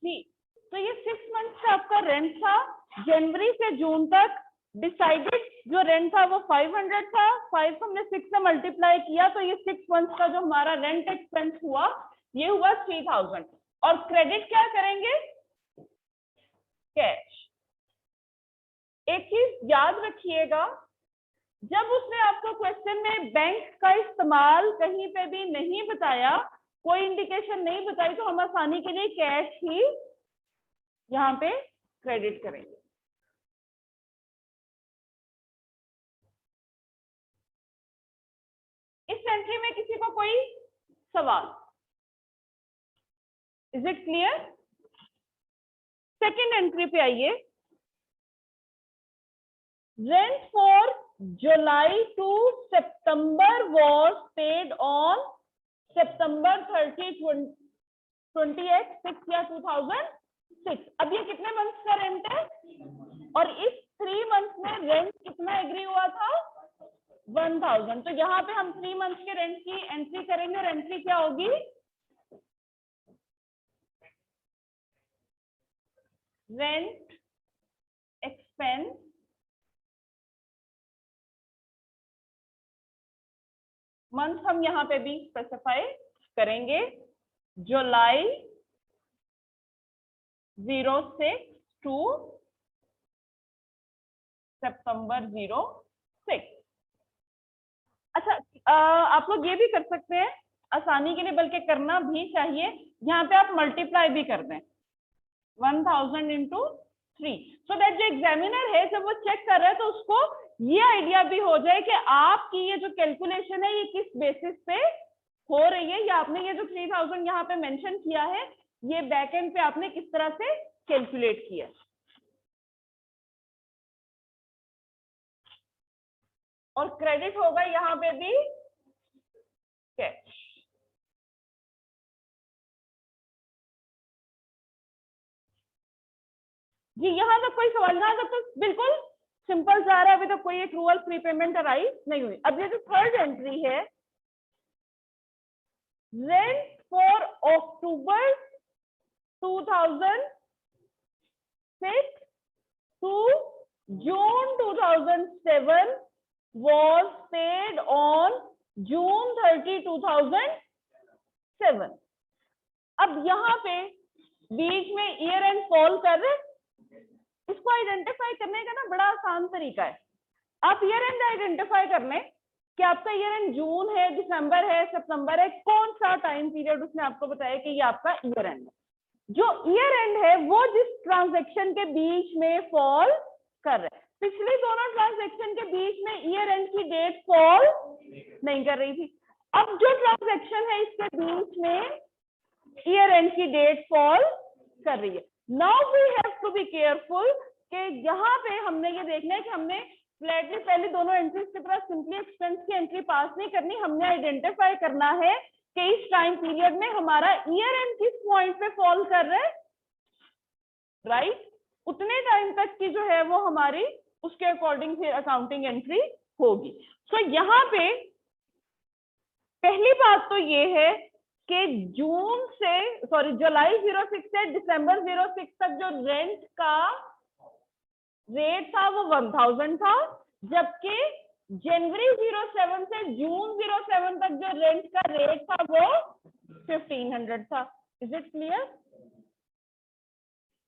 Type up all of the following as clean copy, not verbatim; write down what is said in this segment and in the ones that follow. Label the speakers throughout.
Speaker 1: जी, तो ये 6 मंथ का आपका रेंट था। जनवरी से जून तक डिसाइडेड जो रेंट था वो 500 था। 5 को हमने 6 से मल्टीप्लाई किया तो ये 6 मंथ का जो हमारा रेंट एक्सपेंस हुआ ये हुआ 3000। और क्रेडिट क्या करेंगे? कैश। एक चीज याद रखिएगा, जब उसने आपको क्वेश्चन में बैंक का इस्तेमाल कहीं पे भी नहीं बताया, कोई इंडिकेशन नहीं बताई, तो हम आसानी के लिए कैश ही यहाँ पे क्रेडिट करेंगे। इस एंट्री में किसी को कोई सवाल? Is it clear? Second entry पे आइए। Rent for July to September was paid on September 30, 28, 6 या 2006। अब ये कितने मंथ्स का रेंट है? और इस 3 मंथ्स में रेंट कितना एग्री हुआ था? 1000। तो यहाँ पे हम 3 मंथ्स के रेंट की एंट्री करेंगे और एंट्री क्या होगी? रेंट एक्सपेंस मंथ हम यहाँ पे भी स्पेसिफाई करेंगे, जुलाई 06 टू सितंबर 06। अच्छा, आप लोग ये भी कर सकते हैं आसानी के लिए, बल्कि करना भी चाहिए, यहाँ पे आप मल्टीप्लाई भी कर दें 1000 इंटू 3, सो दैट जो एग्जामिनर है जब वो चेक कर रहा है तो उसको ये आइडिया भी हो जाए कि आपकी ये जो कैलकुलेशन है ये किस बेसिस पे हो रही है, या आपने ये जो 3000 यहाँ पे मेंशन किया है ये बैक एंड पे आपने किस तरह से कैलकुलेट किया। और क्रेडिट होगा यहाँ पे भी कैश। जी, यहाँ तक कोई सवाल? यहाँ तक तो बिल्कुल सिंपल जा रहा है, अभी तो कोई एक्रूअल प्रीपेमेंट अराइज नहीं हुई। अब ये जो थर्ड एंट्री है, rent for October 2006 to June 2007 was paid on June 30, 2007। अब यहाँ पे बीच में ईयर एंड फॉल कर रहे, इसको आइडेंटिफाई करने का ना बड़ा आसान तरीका है। आप ईयर एंड आइडेंटिफाई कर लें कि आपका ईयर एंड जून है, दिसंबर है, सितंबर है, कौन सा टाइम पीरियड उसने आपको बताया कि ये आपका ईयर एंड है। जो ईयर एंड है वो जिस ट्रांजैक्शन के बीच में फॉल कर रहा है, पिछली दोनों ट्रांजैक्शन के बीच में ईयर एंड की डेट फॉल नहीं कर रही थी। अब जो ट्रांजैक्शन है इसके बीच में ईयर एंड की डेट फॉल कर रही है। Now we have to be careful कि यहाँ पे हमने ये देखना है कि हमने फ्लैटली पहले दोनों एंट्रीज की तरह सिंपली एक्सपेंस की एंट्री पास नहीं करनी, हमने आइडेंटिफाई करना है कि इस टाइम पीरियड में हमारा ईयर एंड किस पॉइंट पे फॉल कर रहा है, राइट? उतने टाइम तक की जो है वो हमारी उसके अकॉर्डिंग फिर अकाउंटिंग एंट्री होगी। तो यहाँ पे पहली बात तो ये है कि जुलाई 06 से दिसंबर 06 तक जो रेंट का रेट था वो 1000 था, जबकि जनवरी 07 से जून 07 तक जो रेंट का रेट था वो 1500 था। Is it clear?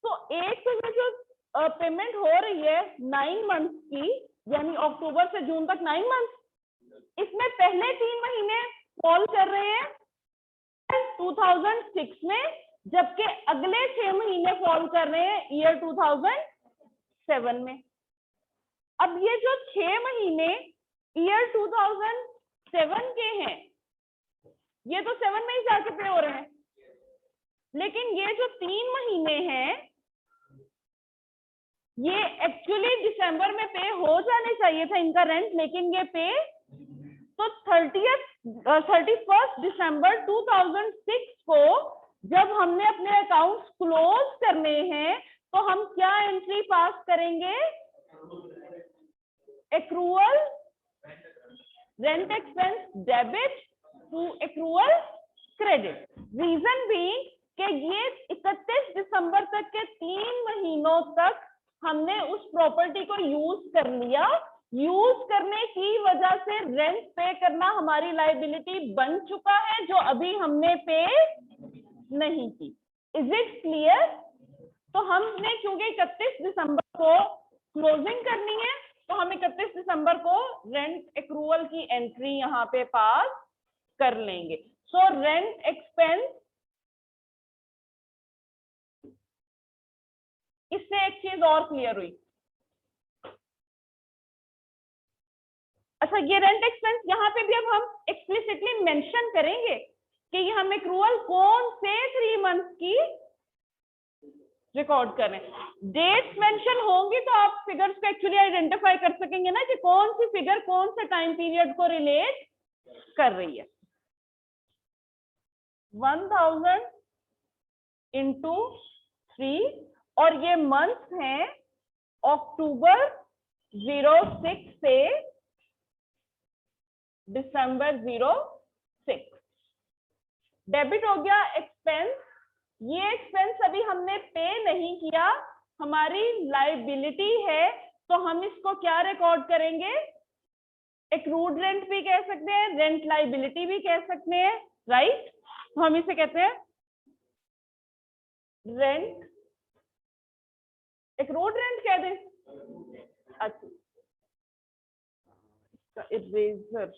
Speaker 1: तो एक तो जो पेमेंट हो रही है 9 मंथ्स की, यानी अक्टूबर से जून तक 9 मंथ्स, इसमें पहले 3 महीने फॉल कर रहे हैं 2006 में, जबकि अगले 6 महीने फॉल कर रहे हैं ईयर 2007 में। अब ये जो 6 महीने ईयर 2007 के हैं ये तो 7 में ही जाके पे हो रहे हैं, लेकिन ये जो 3 महीने हैं ये एक्चुअली दिसंबर में पे हो जाने चाहिए था इनका रेंट, लेकिन ये पे तो 31 दिसंबर 2006 को जब हमने अपने अकाउंट्स क्लोज करने हैं तो हम क्या एंट्री पास करेंगे? Accrual rent expense debit to accrual credit. Reason being कि ये 31 दिसंबर तक के 3 महीनों तक हमने उस प्रॉपर्टी को यूज कर लिया, यूज करने की वजह से रेंट पे करना हमारी लायबिलिटी बन चुका है, जो अभी हमने पे नहीं की। Is it clear? तो हमने क्योंकि 31 दिसंबर को क्लोजिंग करनी है, तो हम 31 दिसंबर को रेंट एक्रूवल की एंट्री यहाँ पे पास कर लेंगे। सो रेंट एक्सपेंस, इससे एक चीज और क्लियर हुई। अच्छा, ये रेंट एक्सपेंस यहाँ पे भी अब हम एक्सप्लिसिटली मेंशन करेंगे कि ये हम एक्रूवल कौन से 3 मंथ्स की रिकॉर्ड कर रहे हैं। डेट्स मेंशन होंगी तो आप फिगर्स को एक्चुअली आइडेंटिफाई कर सकेंगे ना कि कौन सी फिगर कौन से टाइम पीरियड को रिलेट कर रही है। 1000 इंटू 3 और ये मंथ्स हैं अक्टूबर 06 से दिसंबर 06। डेबिट हो गया एक्सपेंस। ये एक्सपेंस अभी हमने पे नहीं किया, हमारी लायबिलिटी है, तो हम इसको क्या रिकॉर्ड करेंगे? एक्रूड रेंट भी कह सकते हैं, रेंट लायबिलिटी भी कह सकते हैं, राइट? तो हम इसे कहते हैं रेंट, एक्रूड रेंट कह दें। अच्छा, इरेजर,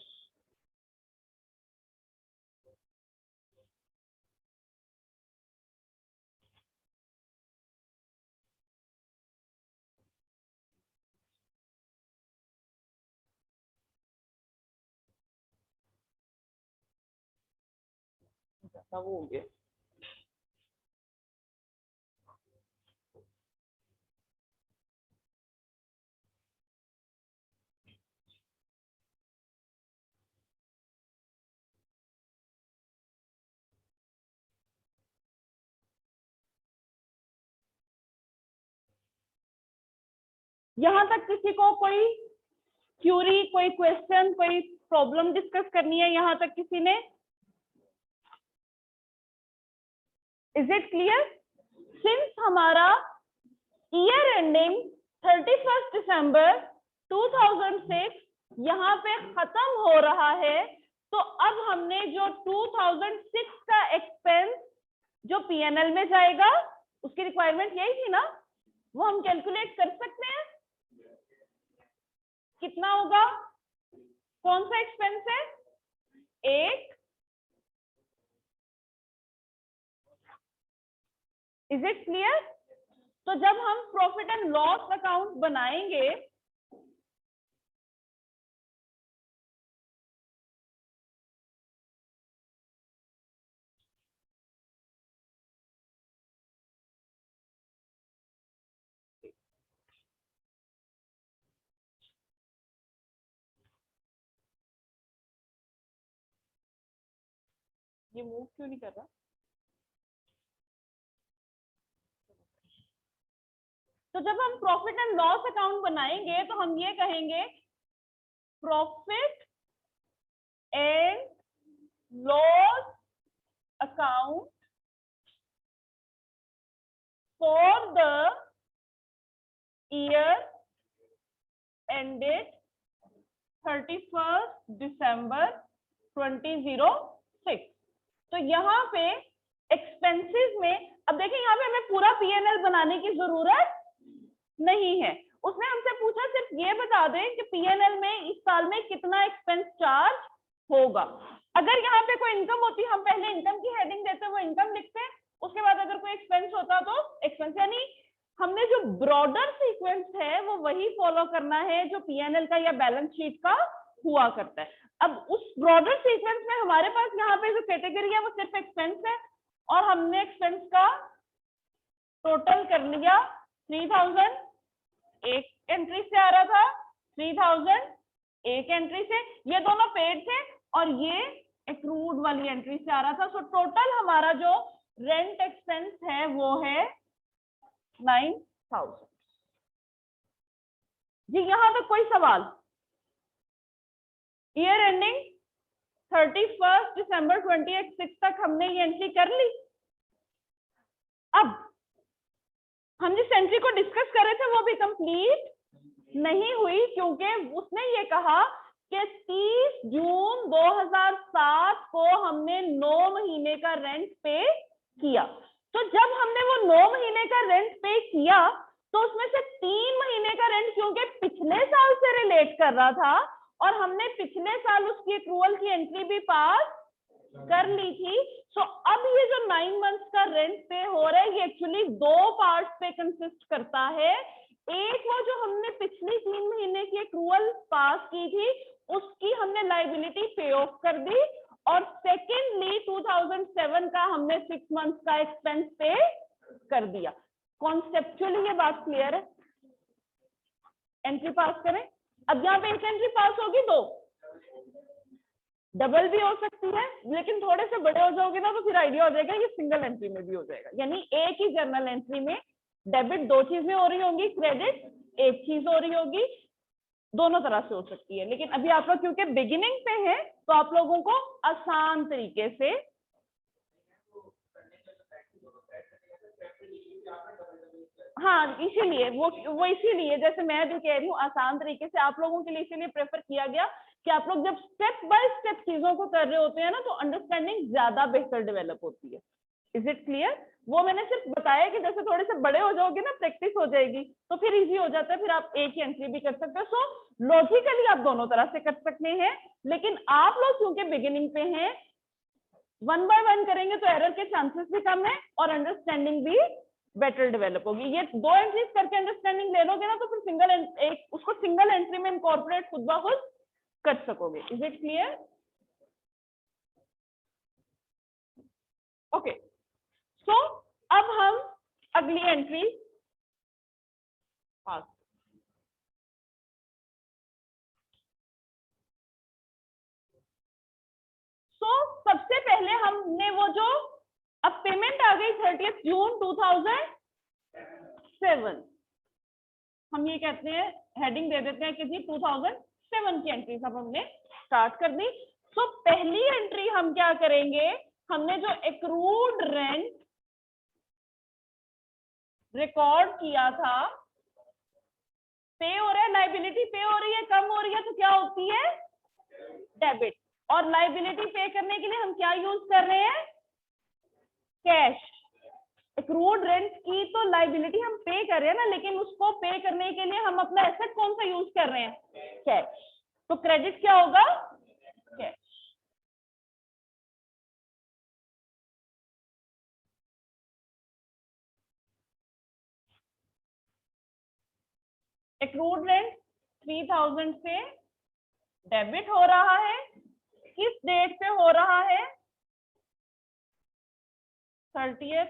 Speaker 1: वो हो गया। यहां तक किसी को कोई क्यूरी, कोई क्वेश्चन, कोई प्रॉब्लम डिस्कस करनी है यहां तक किसी ने? Is it clear? सिंस हमारा ईयर एंडिंग 31 दिसंबर 2006 यहाँ पे खत्म हो रहा है, तो अब हमने जो 2006 का एक्सपेंस जो पीएनएल में जाएगा, उसकी रिक्वायरमेंट यही थी ना, वो हम कैलकुलेट कर सकते हैं। कितना होगा? कौन सा एक्सपेंस है? एक। Is it clear? तो जब हम प्रॉफिट एंड लॉस अकाउंट बनाएंगे, ये मूव क्यों नहीं कर रहा? तो जब हम प्रॉफिट एंड लॉस अकाउंट बनाएंगे तो हम ये कहेंगे profit and loss account for the year ended 31 दिसंबर 2006। तो यहाँ पे एक्सपेंसेस में, अब देखिए यहाँ पे हमें पूरा पीएनएल बनाने की जरूरत नहीं है। उसने हमसे पूछा सिर्फ ये बता दें कि पीएनएल में इस साल में कितना एक्सपेंस चार्ज होगा। अगर यहाँ पे कोई इनकम होती, हम पहले इनकम की हेडिंग देते वो इनकम लिखते हैं, उसके बाद अगर कोई एक्सपेंस होता तो एक्सपेंस। यानी हमने जो ब्रॉडर सीक्वेंस है वो वही फॉलो करना है जो पीएनएल का या बैलेंस शीट का हुआ करता है। अब उस ब्रॉडर सीक्वेंस में हमारे पास यहाँ पे जो कैटेगरी है वो सिर्फ एक्सपेंस है, और हमने एक्सपेंस का टोटल कर लिया 3000, एक एंट्री से आ रहा था, 3000 एक एंट्री से, ये दोनों पेड थे, और ये एक्रूड वाली एंट्री से आ रहा था। सो टोटल हमारा जो रेंट एक्सपेंस है वो है 9000। जी यहां तक कोई सवाल? ईयर एंडिंग 31 दिसंबर 2006 तक हमने ये एंट्री कर ली। अब हम जिस एंट्री को डिस्कस कर रहे थे वो भी कंप्लीट नहीं हुई, क्योंकि उसने ये कहा कि 30 जून 2007 को हमने 9 महीने का रेंट पे किया। तो जब हमने वो 9 महीने का रेंट पे किया तो उसमें से 3 महीने का रेंट क्योंकि पिछले साल से रिलेट कर रहा था और हमने पिछले साल उसकी एक्रूअल की एंट्री भी पास कर ली थी। सो अब ये जो 9 मंथ्स का रेंट पे हो रहा है ये एक्चुअली 2 पार्ट्स पे कंसिस्ट करता है। एक वो जो हमने पिछली 3 महीने की एक्रूअल पास की थी उसकी हमने लायबिलिटी पे ऑफ कर दी, और सेकेंडली 2007 का हमने 6 मंथ्स का एक्सपेंस पे कर दिया। कॉन्सेप्चुअली ये बात क्लियर है? एंट्री पास करें। अब यहाँ पे एक एंट्री पास होगी तो डबल भी हो सकती है, लेकिन थोड़े से बड़े हो जाओगे ना तो फिर आइडिया हो जाएगा ये सिंगल एंट्री में भी हो जाएगा। यानी एक ही जर्नल एंट्री में डेबिट 2 चीजें हो रही होंगी, क्रेडिट 1 चीज हो रही होगी, दोनों तरह से हो सकती है। लेकिन अभी आप लोग क्योंकि बिगिनिंग पे है तो आप लोगों को आसान तरीके से, हाँ इसीलिए वो इसीलिए जैसे मैं भी कह रही हूँ आसान तरीके से आप लोगों के लिए इसीलिए प्रेफर किया गया कि आप लोग जब स्टेप बाय स्टेप चीजों को कर रहे होते हैं ना तो अंडरस्टैंडिंग ज्यादा बेहतर डेवलप होती है। Is it clear? वो मैंने सिर्फ बताया कि जैसे थोड़े से बड़े हो जाओगे ना प्रैक्टिस हो जाएगी तो फिर इजी हो जाता है, फिर आप एक ही एंट्री भी कर सकते हो। सो लॉजिकली आप दोनों तरह से कर सकते हैं, लेकिन आप लोग क्योंकि बिगिनिंग पे हैं 1 बाय 1 करेंगे तो एरर के चांसेस भी कम है और अंडरस्टैंडिंग भी बेटर डेवलप होगी। ये 2 एंट्रीज करके अंडरस्टैंडिंग ले लोगे ना तो फिर उसको सिंगल एंट्री में इनकॉर्पोरेट खुद ब खुद कर सकोगे। Is it clear? ओके, सो अब हम अगली एंट्री पास। सो सबसे पहले हमने वो जो अब पेमेंट आ गई 30 जून 2007, हम ये कहते हैं हेडिंग दे देते हैं कि जी 2007 की एंट्री सब हमने स्टार्ट कर दी। सो पहली एंट्री हम क्या करेंगे, हमने जो एक्रूड रेंट रिकॉर्ड किया था, पे हो रहा है, लाइबिलिटी पे हो रही है, कम हो रही है तो क्या होती है डेबिट, और लाइबिलिटी पे करने के लिए हम क्या यूज कर रहे हैं कैश। एक्रूड रेंट की तो लाइबिलिटी हम पे कर रहे हैं ना, लेकिन उसको पे करने के लिए हम अपना एसेट कौन सा यूज कर रहे हैं कैश, तो क्रेडिट क्या होगा कैश। एक्रूड रेंट 3000 से डेबिट हो रहा है, किस डेट पे हो रहा है 30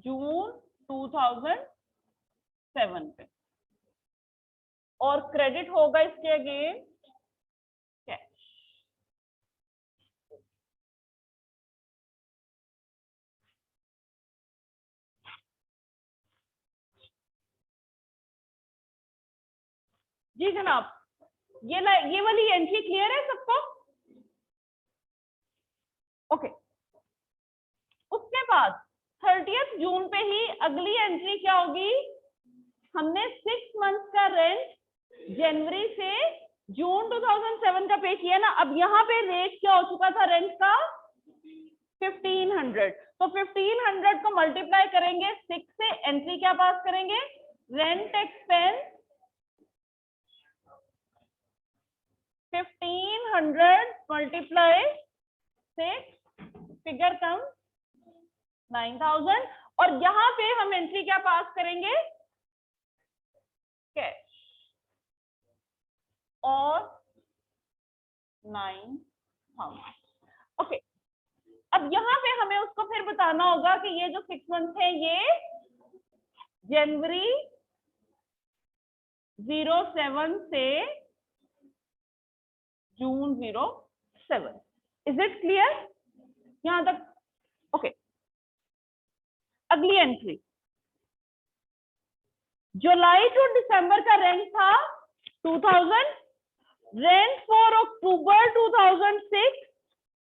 Speaker 1: जून 2007 पे, और क्रेडिट होगा इसके अगेंस्ट कैश। जी जनाब, ये वाली एंट्री क्लियर है सबको? ओके, उसके बाद 30 जून पे ही अगली एंट्री क्या होगी, हमने 6 मंथ का रेंट जनवरी से जून 2007 का पे किया ना। अब यहाँ पे रेट क्या हो चुका था रेंट का 1500, तो 1500 को मल्टीप्लाई करेंगे 6 से, एंट्री क्या पास करेंगे रेंट एक्सपेंस 1500 मल्टीप्लाई 6, फिगर कम 9000, और यहां पे हम एंट्री क्या पास करेंगे कैश और 9000। ओके, अब यहाँ पे हमें उसको फिर बताना होगा कि ये जो 6 मंथ है ये जनवरी 07 से जून 07। इज इट क्लियर यहां तक? ओके, अगली एंट्री जुलाई टू दिसंबर का रेंट था 2000, rent for October 2006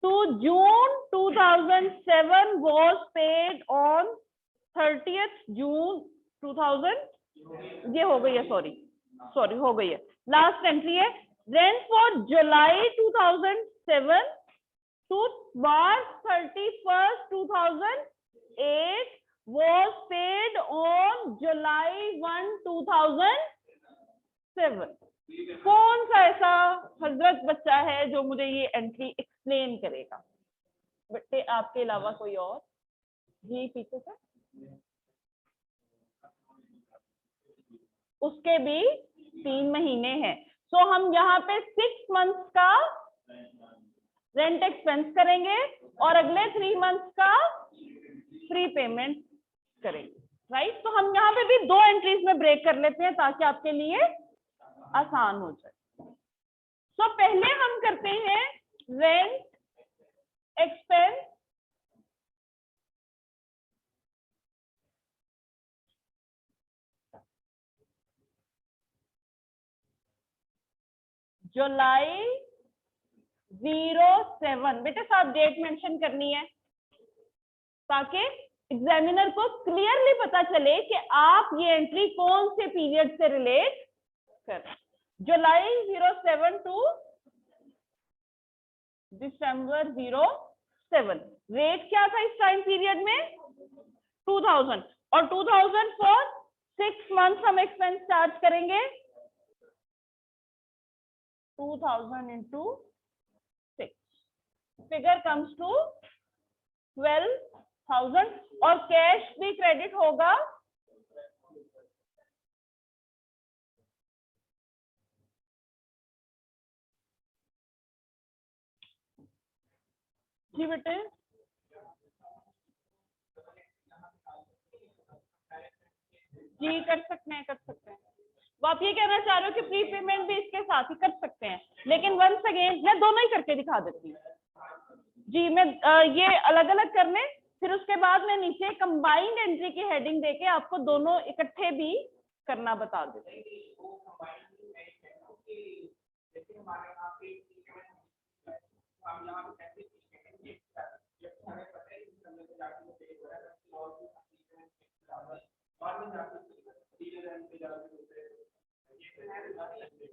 Speaker 1: to June 2007 was paid on 30th जून 2000 ये हो गई है, सॉरी हो गई है, लास्ट एंट्री है। Rent for July 2007 to March 31st 2008 was paid on July 1 2007। कौन सा ऐसा हजरत बच्चा है जो मुझे ये एंट्री एक्सप्लेन करेगा? बच्चे आपके अलावा कोई और? जी पीछे से। उसके भी 3 महीने हैं। सो हम यहाँ पे 6 मंथ्स का रेंट एक्सपेंस करेंगे और अगले 3 मंथ्स का फ्री पेमेंट करेंगे, राइट। तो हम यहाँ पे भी 2 एंट्रीज में ब्रेक कर लेते हैं ताकि आपके लिए आसान हो जाए। सो पहले हम करते हैं रेंट एक्सपेंस जुलाई 07। बेटे साथ डेट मेंशन करनी है ताकि एग्जामिनर को क्लियरली पता चले कि आप ये एंट्री कौन से पीरियड से रिलेट कर रहे हैं। जुलाई 07 टू दिसंबर 07। रेट क्या था इस टाइम पीरियड में? 2000। और 2000 फॉर 6 मंथ्स हम एक्सपेंस चार्ज करेंगे। 2000 into 6 फिगर कम्स टू 12,000 और कैश भी क्रेडिट होगा जी बेटे। जी कर सकते हैं, कर सकते हैं। वो आप ये कहना चाह रहे हो कि प्री पेमेंट भी इसके साथ ही कर सकते हैं, लेकिन वंस अगेन मैं दोनों ही करके दिखा देती हूँ। जी मैं ये अलग अलग करने, फिर उसके बाद मैं नीचे कंबाइंड एंट्री की हेडिंग देके आपको दोनों इकट्ठे भी करना बता देती हूँ।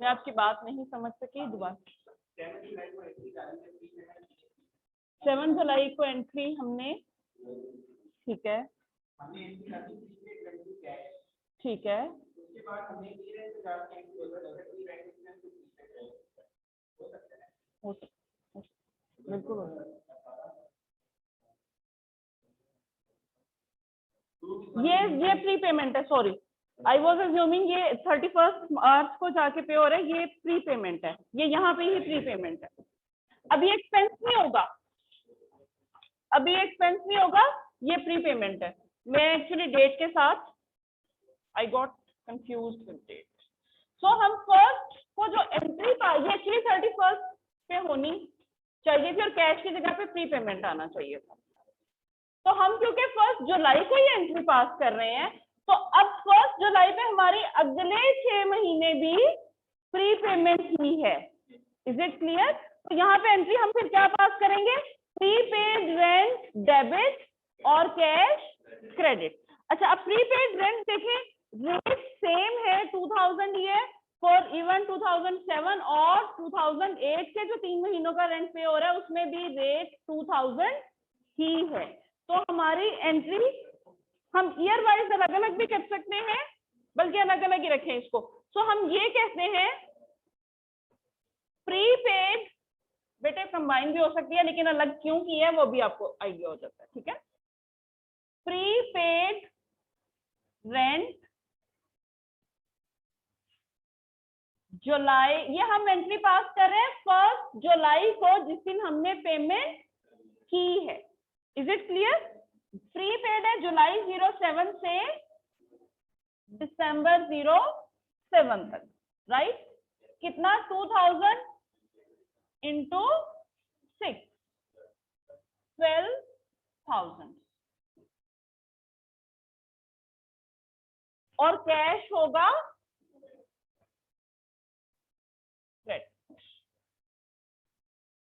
Speaker 1: मैं आपकी बात नहीं समझ सकी, दोबारा। 7 जुलाई को एंट्री हमने, ठीक है ठीक है, बिल्कुल ये प्री पेमेंट है, सॉरी आई वॉज अज्यूमिंग ये 31 मार्च को जाके पे हो रहा है, ये प्री पेमेंट है, ये यहाँ पे ही प्री पेमेंट है। अभी एक्सपेंस नहीं होगा, अभी एक्सपेंस नहीं होगा, ये प्री पेमेंट है। मैं एक्चुअली डेट के साथ I got confused with date. So हम फर्स्ट को जो एंट्री पाई, ये एक्चुअली 31 पे होनी चाहिए थी और कैश की जगह पे प्री पेमेंट आना चाहिए था। तो हम क्योंकि 1 जुलाई को ये एंट्री पास कर रहे हैं, तो अब 1 जुलाई पे हमारी अगले 6 महीने भी प्री पेमेंट ही है। Is it clear? तो यहाँ पे एंट्री हम फिर क्या पास करेंगे? प्रीपेड रेंट डेबिट और कैश क्रेडिट। अच्छा अब प्रीपेड रेंट देखें, रेट सेम है 2000 ही है फॉर इवन 2007 और 2008 के जो 3 महीनों का रेंट पे हो रहा है उसमें भी रेट 2000 ही है। तो हमारी एंट्री हम ईयर वाइज अलग अलग भी कर सकते हैं, बल्कि अलग अलग ही रखें इसको। सो हम ये कहते हैं प्रीपेड, बेटे कंबाइन भी हो सकती है लेकिन अलग क्यों की है वो भी आपको आइडिया हो जाता है, ठीक है। प्रीपेड रेंट जुलाई, ये हम एंट्री पास कर रहे हैं 1 जुलाई को जिस दिन हमने पेमेंट की है। Is it clear? प्रीपेड है जुलाई 07 से दिसंबर 07 तक, राइट। कितना? 2000 इंटू 6, 12,000 और कैश होगा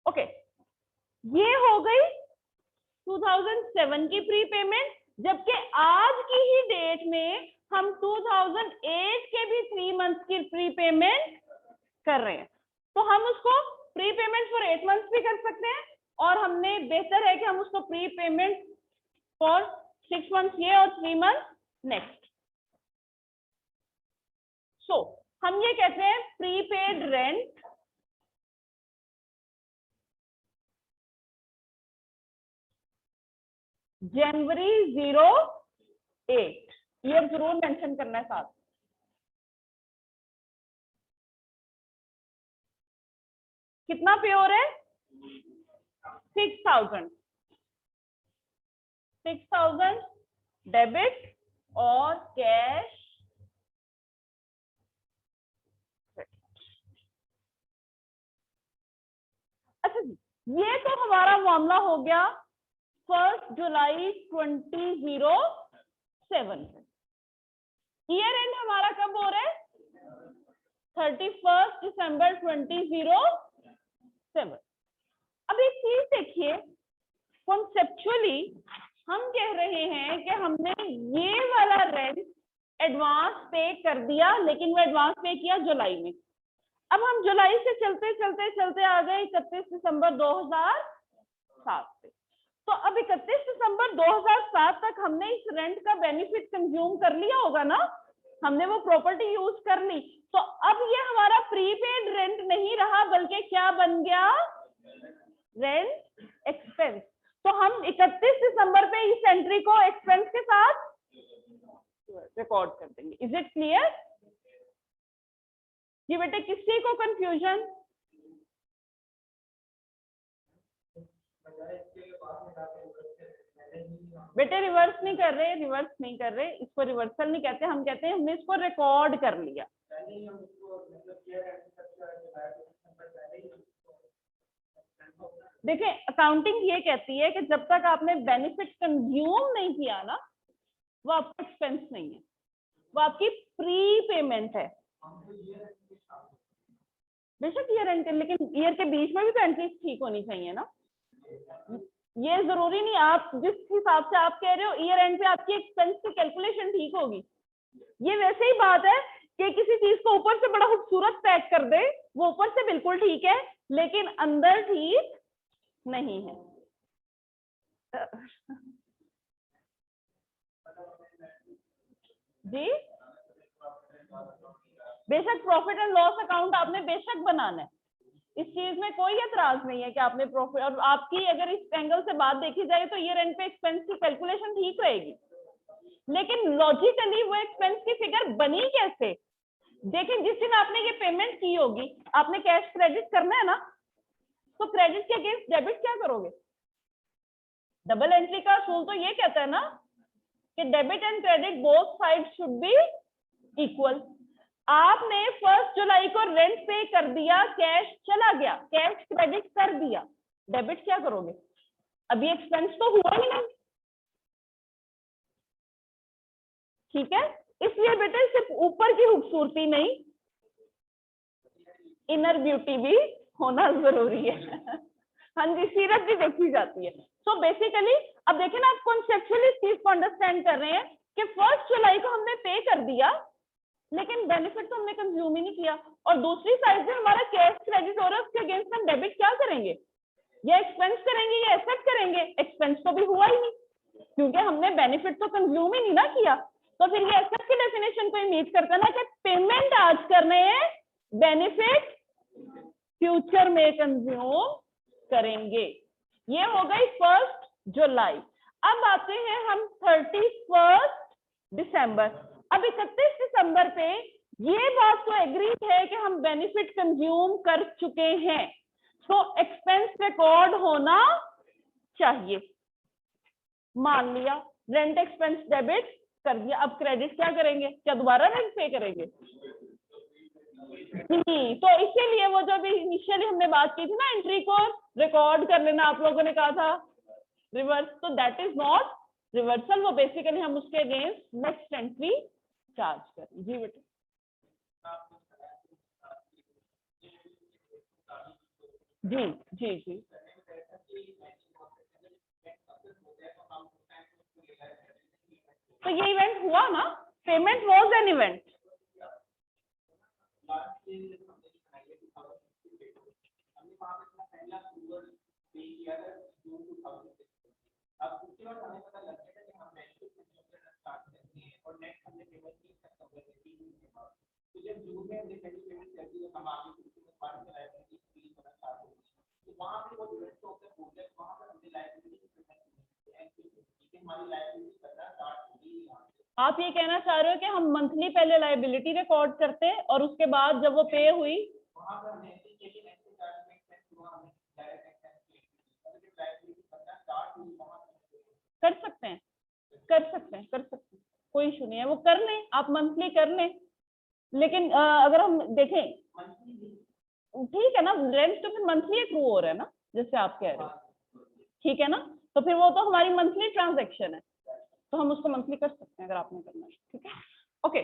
Speaker 1: ओके। ये हो गई 2007 की प्री पेमेंट। जबकि आज की ही डेट में हम 2008 के भी 3 मंथ्स की प्री पेमेंट कर रहे हैं, तो हम उसको प्री पेमेंट फॉर 8 मंथ्स भी कर सकते हैं, और हमने बेहतर है कि हम उसको प्री पेमेंट फॉर 6 मंथ्स ये और 3 मंथ्स नेक्स्ट। सो हम ये कहते हैं प्रीपेड रेंट जनवरी 08, ये जरूर मेंशन करना है साथ। कितना पे हो रहा है? 6,000 डेबिट और कैश। अच्छा जी, ये तो हमारा मामला हो गया 1 जुलाई 2007। ईयर एंड हमारा कब हो रहा है? 31 दिसंबर 2007। अब एक चीज देखिए, कॉन्सेप्चुअली हम कह रहे हैं कि हमने ये वाला रेंट एडवांस पे कर दिया, लेकिन वो एडवांस पे किया जुलाई में। अब हम जुलाई से चलते चलते चलते आ गए 31 दिसंबर 2007 पे। तो अब 31 दिसंबर 2007 तक हमने इस रेंट का बेनिफिट कंज्यूम कर लिया होगा ना, हमने वो प्रॉपर्टी यूज कर ली। तो अब ये हमारा प्रीपेड रेंट नहीं रहा, बल्कि क्या बन गया? Rent expense. तो हम 31 दिसंबर पे इस एंट्री को एक्सपेंस के साथ रिकॉर्ड कर देंगे। इज इट क्लियर जी बेटे? किसी को कंफ्यूजन? बेटे रिवर्स नहीं कर रहे, रिवर्स नहीं कर रहे, इसको रिवर्सल नहीं कहते, हम कहते हैं हमने इसको रिकॉर्ड कर लिया। देखिए अकाउंटिंग ये कहती है कि जब तक आपने बेनिफिट कंज्यूम नहीं किया ना, वो आपका एक्सपेंस नहीं है, वो आपकी प्री पेमेंट है। बेशक ईयर एंड, लेकिन ईयर के बीच में भी तो एंट्रीज ठीक होनी चाहिए ना। ये जरूरी नहीं, आप जिस हिसाब से आप कह रहे हो ईयर एंड पे आपकी एक्सपेंस की कैलकुलेशन ठीक होगी। ये वैसे ही बात है कि किसी चीज को ऊपर से बड़ा खूबसूरत पैक कर दे, वो ऊपर से बिल्कुल ठीक है लेकिन अंदर ठीक नहीं है। जी बेशक प्रॉफिट एंड लॉस अकाउंट आपने बेशक बनाना है, इस चीज में कोई एतराज नहीं है कि आपने प्रॉफिट, और आपकी अगर इस एंगल से बात देखी जाए तो ईयर एंड पे एक्सपेंस की कैलकुलेशन ठीक रहेगी, लेकिन लॉजिकली वो एक्सपेंस की फिगर बनी कैसे? देखिए जिस दिन आपने ये पेमेंट की होगी, आपने कैश क्रेडिट करना है ना, तो क्रेडिट के अगेंस्ट डेबिट क्या करोगे? डबल एंट्री का असूल तो ये कहता है ना कि debit and credit both side should be equal. आपने 1 जुलाई को रेंट पे कर दिया, कैश चला गया, कैश क्रेडिट कर दिया, डेबिट क्या करोगे? अभी एक्सपेंस तो हुआ ही नहीं, ठीक है? इसलिए बेटे सिर्फ ऊपर की खूबसूरती नहीं, इनर ब्यूटी भी होना जरूरी है। हाँ जी, सीरत भी देखी जाती है। सो बेसिकली अब देखें ना, आप कॉन्सेप्चुअली इस चीज को अंडरस्टैंड कर रहे हैं कि 1 जुलाई को हमने पे कर दिया, लेकिन बेनिफिट तो हमने कंज्यूम ही नहीं किया, और दूसरी साइड से हमारा कैश क्रेडिट हो रहा है, उसके अगेंस्ट हम डेबिट क्या करेंगे? या एक्सपेंस करेंगे या एसेट करेंगे? एक्सपेंस तो भी हुआ ही नहीं, क्योंकि हमने बेनिफिट तो कंज्यूम ही नहीं ना किया। तो फिर ये एसेट की डेफिनेशन को मीट करता ना कि पेमेंट आज कर रहे हैं, बेनिफिट फ्यूचर में कंज्यूम करेंगे। ये हो गई 1 जुलाई। अब आते हैं हम 31 दिसंबर। अब 31 दिसंबर पे ये बात तो एग्री है कि हम बेनिफिट कंज्यूम कर चुके हैं, तो एक्सपेंस रिकॉर्ड होना चाहिए। मान लिया रेंट एक्सपेंस डेबिट कर दिया, अब क्रेडिट क्या करेंगे? क्या दोबारा रेंट पे करेंगे? नहीं, तो इसीलिए वो जो भी इनिशियली हमने बात की थी ना, एंट्री को रिकॉर्ड कर लेना, आप लोगों ने कहा था रिवर्स, तो दैट इज नॉट रिवर्सल, वो बेसिकली हम उसके अगेंस्ट नेक्स्ट एंट्री चार्ज करें। जी बेटे। जी जी जी तो ये इवेंट हुआ ना, पेमेंट वाज एन इवेंट। आप ये कहना चाह रहे हो कि हम मंथली पहले लायबिलिटी रिकॉर्ड करते हैं और उसके बाद जब वो पे हुई कर सकते हैं, कर सकते हैं, कर सकते हैं, कोई इशू नहीं है, वो कर लें, आप मंथली कर लें। लेकिन अगर हम देखें, ठीक है ना, रेंट तो फिर मंथली अप्रूव हो रहा है ना, जैसे आप कह रहे हो, ठीक है ना, तो फिर वो तो हमारी मंथली ट्रांजैक्शन है, तो हम उसको मंथली कर सकते हैं अगर आपने करना है, ठीक है। ओके,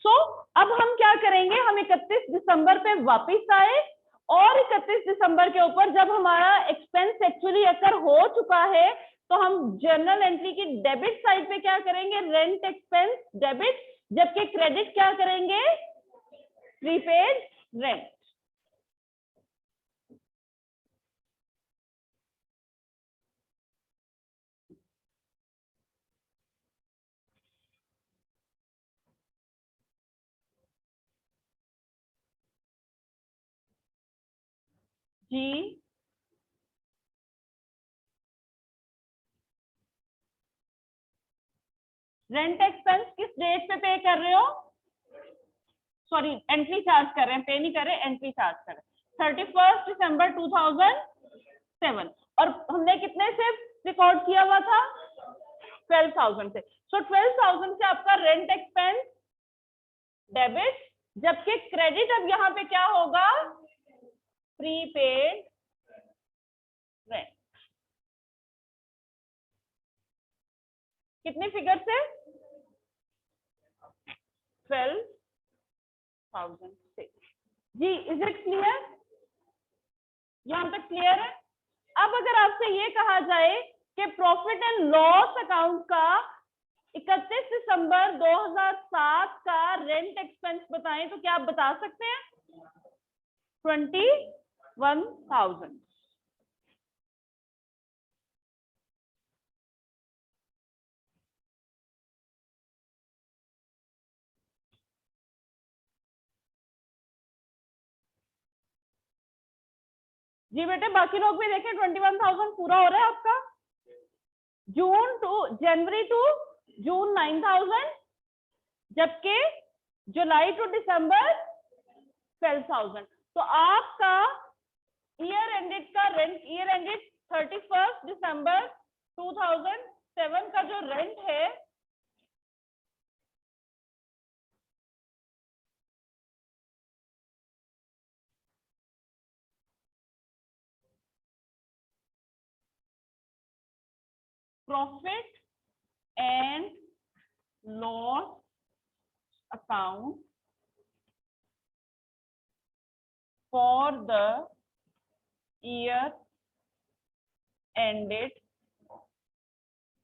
Speaker 1: सो अब हम क्या करेंगे, हम 31 दिसंबर पे वापस आए और 31 दिसंबर के ऊपर जब हमारा एक्सपेंस एक्चुअली अकर हो चुका है, तो हम जर्नल एंट्री की डेबिट साइड पे क्या करेंगे, रेंट एक्सपेंस डेबिट, जबकि क्रेडिट क्या करेंगे, प्रीपेड रेंट। जी, रेंट एक्सपेंस किस डेट पे पे कर रहे हो, सॉरी एंट्री चार्ज कर रहे हैं, पे नहीं कर रहे, एंट्री चार्ज कर रहे हैं 31 दिसंबर 2007, और हमने कितने से रिकॉर्ड किया हुआ था, 12,000 से। सो 12,000 से आपका रेंट एक्सपेंस डेबिट, जबकि क्रेडिट अब यहाँ पे क्या होगा, प्रीपेड रेंट। कितनी फिगर से, 12,000 से। जी, इज इट क्लियर, यहां तक क्लियर है। अब अगर आपसे ये कहा जाए कि प्रॉफिट एंड लॉस अकाउंट का 31 दिसंबर 2007 का रेंट एक्सपेंस बताएं, तो क्या आप बता सकते हैं, 21,000। जी बेटे, बाकी लोग भी देखें, 21,000 पूरा हो रहा है आपका। जनवरी टू जून 9,000, जबकि जुलाई टू दिसंबर 12,000। तो आपका ईयर एंडेड का रेंट, ईयर एंडेड 31 दिसंबर 2007 का जो रेंट है, profit and loss account for the year ended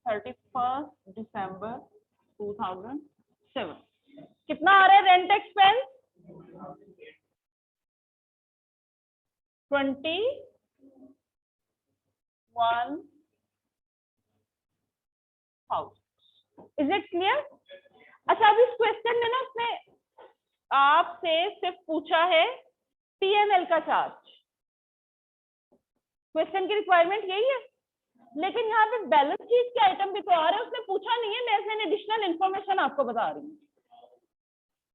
Speaker 1: 31 दिसंबर 2007, कितना आ रहा है rent expense, 21,000। Is it clear. अच्छा, अब इस क्वेश्चन में ना उसने आपसे सिर्फ पूछा है पीएनएल का चार्ज, क्वेश्चन की रिक्वायरमेंट यही है, लेकिन यहाँ पे बैलेंस शीट के आइटम भी तो आ रहे हैं, उसने पूछा नहीं है, मैं इसमें एडिशनल इंफॉर्मेशन आपको बता रही हूँ,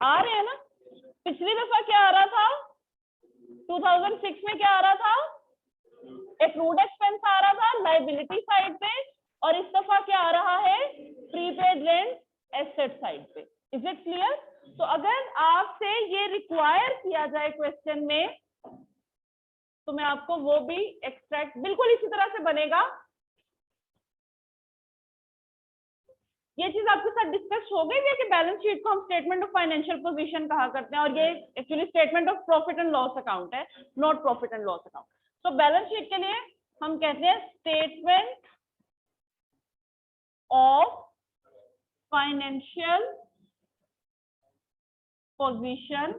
Speaker 1: आ रहे हैं ना। पिछली दफा क्या आ रहा था, 2006 में क्या आ रहा था, एक्रूड एक्सपेंस आ रहा था लायबिलिटी साइड पे, और इस दफा क्या आ रहा है, प्रीपेड रेंट एसेट साइड पे। Is it clear. तो अगर आपसे ये रिक्वायर किया जाए क्वेश्चन में, तो मैं आपको वो भी एक्सट्रैक्ट बिल्कुल इसी तरह से बनेगा। ये चीज आपके साथ डिस्कस हो गई है कि बैलेंस शीट को हम स्टेटमेंट ऑफ फाइनेंशियल पोजीशन कहा करते हैं, और ये actually statement of profit and loss account है, not profit and loss account. तो बैलेंस शीट के लिए हम कहते हैं स्टेटमेंट ऑफ फाइनेंशियल पोजीशन।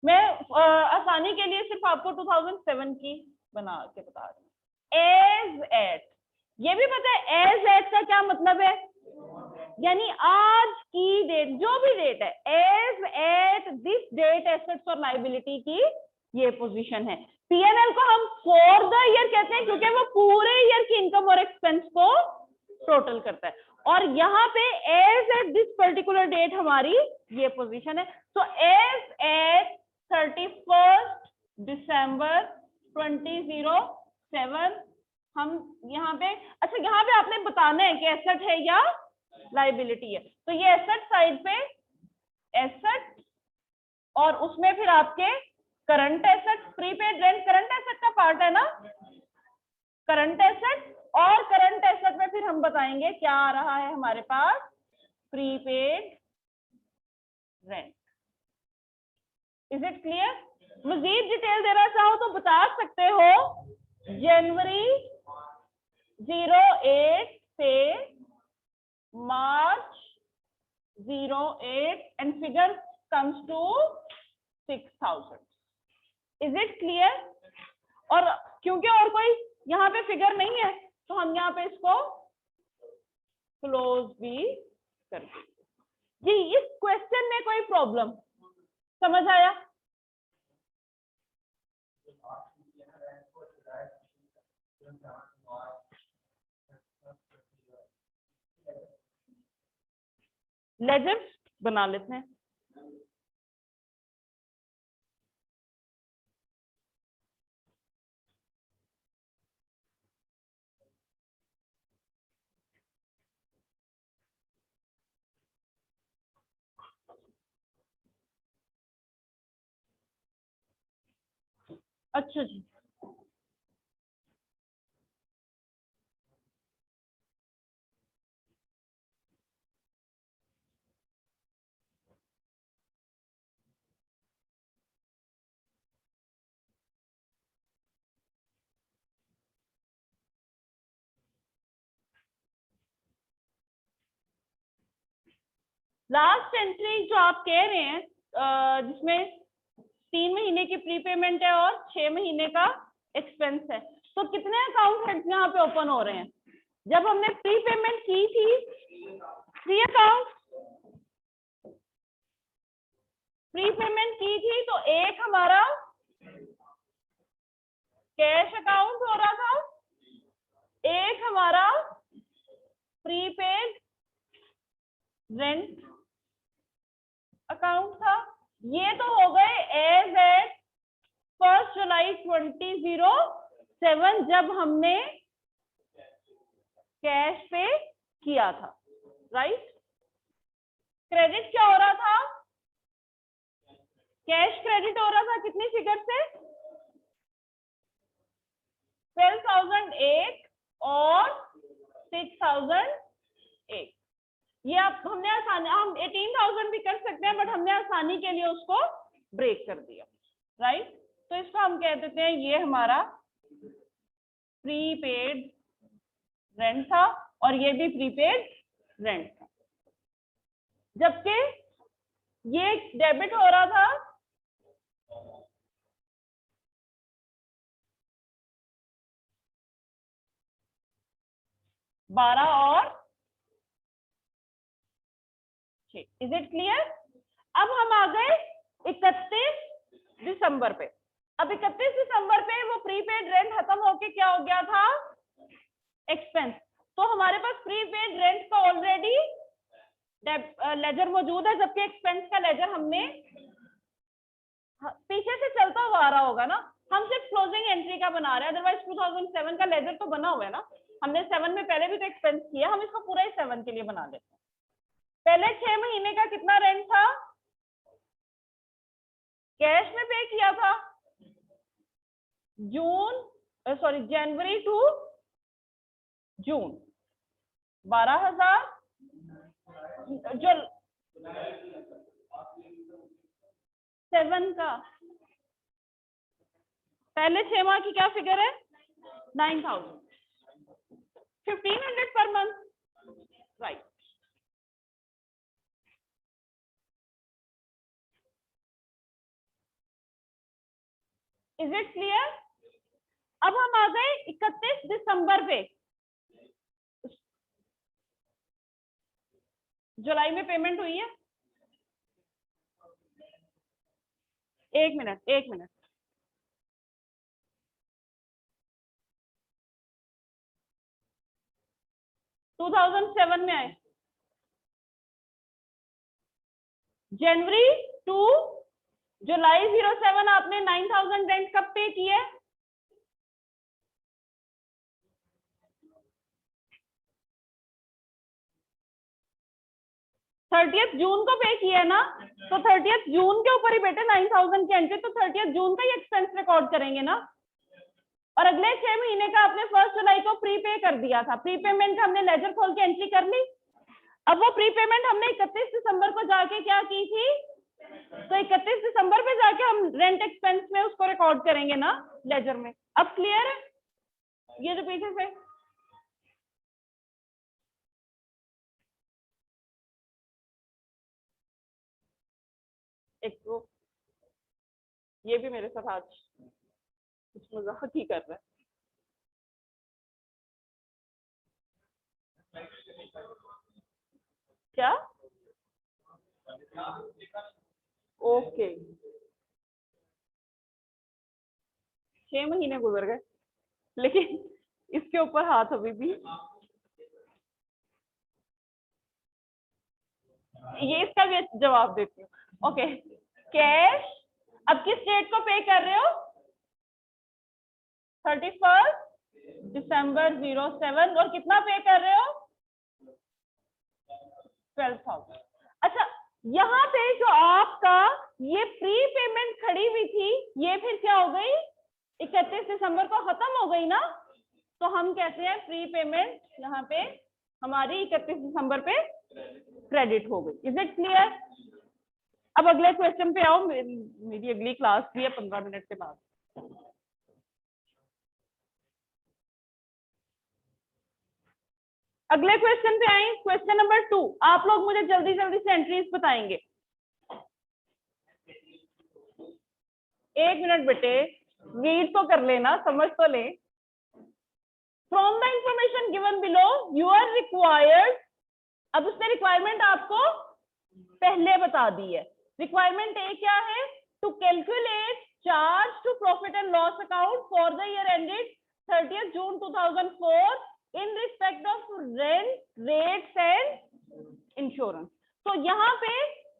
Speaker 1: मैं आसानी के लिए सिर्फ आपको 2007 की बना के बता रही हूँ। एज एट, ये भी पता है एज एट का क्या मतलब है, यानी आज की डेट, जो भी डेट है, as at this date assets और लायबिलिटी की ये पोजीशन है। पीएनएल को हम फॉर द ईयर कहते हैं क्योंकि वो पूरे ईयर की इनकम और एक्सपेंस को टोटल करता है, और यहाँ पे as at this particular date हमारी ये पोजीशन है। तो एज एट 31 दिसंबर 2007 हम यहाँ पे, अच्छा यहाँ पे आपने बताना है कि एसेट है या लायबिलिटी है। तो ये एसेट साइड पे एसेट, और उसमें फिर आपके current asset, prepaid rent current asset का पार्ट है ना, करंट एसेट, और करंट एसेट में फिर हम बताएंगे क्या आ रहा है हमारे पास, prepaid rent. Is it clear? मजीद डिटेल देना चाहो तो बता सकते हो। जनवरी 08 से मार्च 08 and figure comes to 6000। Is it clear? और क्योंकि और कोई यहाँ पे फिगर नहीं है तो हम यहाँ पे इसको क्लोज भी कर देंगे। जी, इस क्वेश्चन में कोई प्रॉब्लम समझ आया? लेजर बना लेते हैं। अच्छा जी, लास्ट एंट्री जो आप कह रहे हैं जिसमें 3 महीने की प्रीपेमेंट है और 6 महीने का एक्सपेंस है, तो कितने अकाउंट हेड्स यहाँ पे ओपन हो रहे हैं? जब हमने प्रीपेमेंट की थी 3 अकाउंट, प्रीपेमेंट की थी तो एक हमारा कैश अकाउंट हो रहा था, एक हमारा प्रीपेड रेंट अकाउंट था। ये तो हो गए एज एट 1 जुलाई 2007 जब हमने कैश पे किया था, राइट? क्रेडिट क्या हो रहा था? कैश क्रेडिट हो रहा था कितनी फिगर से? 12,008 और 6,008। ये आप हमने आसानी, हम 18,000 भी कर सकते हैं बट हमने आसानी के लिए उसको ब्रेक कर दिया, राइट? तो इसको हम कह देते हैं ये हमारा प्रीपेड रेंट था और ये भी प्रीपेड रेंट था, जबकि ये डेबिट हो रहा था बारह और 6। Is it clear? अब हम आ गए 31 दिसंबर पे। अब 31 दिसंबर पे वो प्रीपेड रेंट खत्म होके क्या हो गया था? एक्सपेंस। तो हमारे पास प्रीपेड रेंट का ऑलरेडी लेजर मौजूद है, जबकि एक्सपेंस का लेजर हमने पीछे से चलता हुआ आ रहा होगा ना, हम सिर्फ क्लोजिंग एंट्री का बना रहे हैं, अदरवाइज 2007 का लेजर तो बना हुआ है ना, हमने 7 में पहले भी तो एक्सपेंस किया, हम इसको पूरा ही 7 के लिए बना देते हैं। पहले 6 महीने का कितना रेंट था? कैश में पे किया था जनवरी टू जून 12,000, जो 7 का पहले 6 माह की क्या फिगर है? 9,000। 1500 per month, right? Is it clear? अब हम आ गए 31 दिसंबर पे। जुलाई में पेमेंट हुई है? एक मिनट 2007 में आए। जनवरी टू जुलाई 07 आपने 9000 रेंट कब पे किया है? 30 जून को पे किया ना, तो 30 जून के ऊपर ही बेटे 9000 की एंट्री, तो 30 जून का ही एक्सपेंस रिकॉर्ड करेंगे ना। और अगले 6 महीने का आपने 1 जुलाई को प्री पे कर दिया था, प्री पेमेंट का हमने लेजर खोल के एंट्री कर ली। अब वो प्री पेमेंट हमने 31 दिसंबर को जाके क्या की थी, तो 31 दिसंबर पे जाके हम रेंट एक्सपेंस में उसको रिकॉर्ड करेंगे ना लेजर में। अब क्लियर है ये जो पीछे से? एक तो ये भी मेरे साथ आज कुछ मजाक ही कर रहा है। क्या? ओके 6 महीने गुजर गए, लेकिन इसके ऊपर हाथ अभी भी, ये इसका भी जवाब देती हूँ। ओके कैश अब किस डेट को पे कर रहे हो? 31 दिसंबर 07 और कितना पे कर रहे हो? 12,000। अच्छा यहाँ पे जो आपका ये प्री पेमेंट खड़ी हुई थी, ये फिर क्या हो गई? 31 दिसंबर को खत्म हो गई ना, तो हम कहते हैं प्री पेमेंट यहाँ पे हमारी 31 दिसंबर पे क्रेडिट हो गई। Is it clear? अब अगले क्वेश्चन पे आओ, मेरी अगली क्लास भी है 15 मिनट के बाद। अगले क्वेश्चन पे आए, क्वेश्चन नंबर 2। आप लोग मुझे जल्दी जल्दी से एंट्रीज बताएंगे। 1 मिनट बेटे, रीड तो कर लेना, समझ तो ले। From the information given below you are required, अब उसने रिक्वायरमेंट आपको पहले बता दी है। रिक्वायरमेंट ए क्या है? To calculate charge to profit and loss account for the year ended 30 June 2004 in respect of rent, rates and insurance. तो यहाँ पे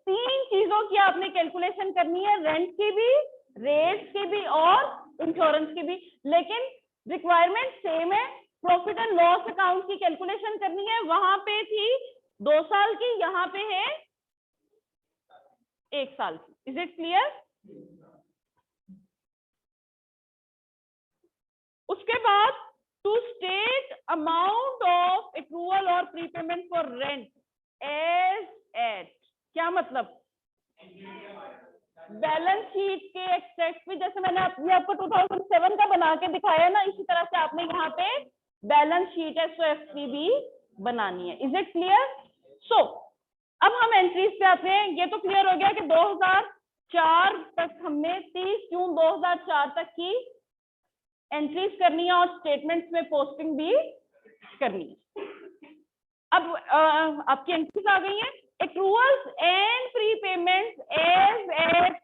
Speaker 1: 3 चीजों की आपने कैलकुलेशन करनी है, रेंट की भी, रेट्स की भी और इंश्योरेंस की भी। लेकिन रिक्वायरमेंट सेम है, प्रॉफिट एंड लॉस अकाउंट की कैलकुलेशन करनी है। वहां पे थी 2 साल की, यहाँ पे है 1 साल की। Is it clear? उसके बाद to state amount of accrual और prepayment for rent as at, क्या मतलब? बैलेंस शीट के एक्सट्रैक्ट भी, जैसे मैंने आपको 2007 का बना के दिखाया ना, इसी तरह से आपने यहाँ पे बैलेंस शीट एसओएफसी भी बनानी है। Is it clear? सो अब हम एंट्रीज पे आते हैं। ये तो क्लियर हो गया कि 2004 तक हमने 30 जून 2004 तक की एंट्रीज करनी है और स्टेटमेंट्स में पोस्टिंग भी करनी है। अब आपकी एंट्रीज आ गई हैं। एक्रूवल्स एंड प्रीपेमेंट्स एज एट